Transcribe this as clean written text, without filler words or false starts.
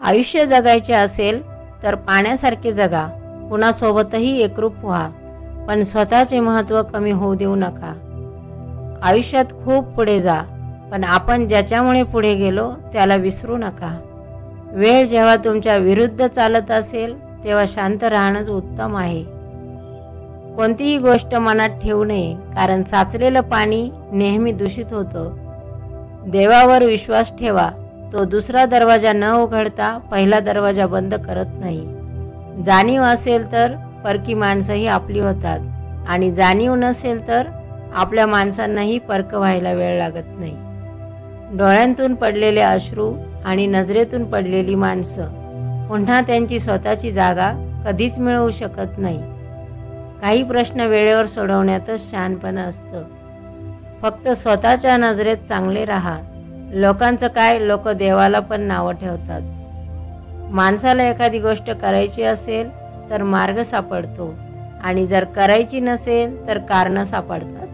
आयुष्य जगायचे असेल तर पाण्यासारखे जगा, कुणासोबतही एकरूप व्हा, पण स्वतःचे महत्त्व कमी होऊ देऊ नका. आयुष्यात खूप पुढे जा, पण आपण ज्याच्यामुळे पुढे गेलो त्याला विसरू नका. वेळ जेव्हा तुमच्या विरुद्ध चालत असेल तेव्हा शांत राहणंच उत्तम आहे. कोणतीही गोष्ट मनात ठेवू नये, कारण साचलेलं पाणी नेहमी दूषित होतं. देवावर विश्वास ठेवा, तो दुसरा दरवाजा न उघडता पहिला दरवाजा बंद करत नाही. जाणीव असेल तर परकी माणसंही आपली होतात, आणि जाणीव नसेल तर आपल्या माणसांनाही परक व्हायला वेळ लागत नाही. डोळ्यांतून पडलेले अश्रू आणि नजरेतून पडलेली माणसं पुन्हा त्यांची स्वतःची जागा कधीच मिळवू शकत नाही. काही प्रश्न वेळेवर सोडवण्यातच शहाणपण असतं. फक्त स्वतःच्या नजरेत चांगले राहा. लोकांचं काय, लोक देवाला पण नावं ठेवतात. माणसाला एखादी गोष्ट करायची असेल तर मार्ग सापडतो, आणि जर करायची नसेल तर कारणं सापडतात.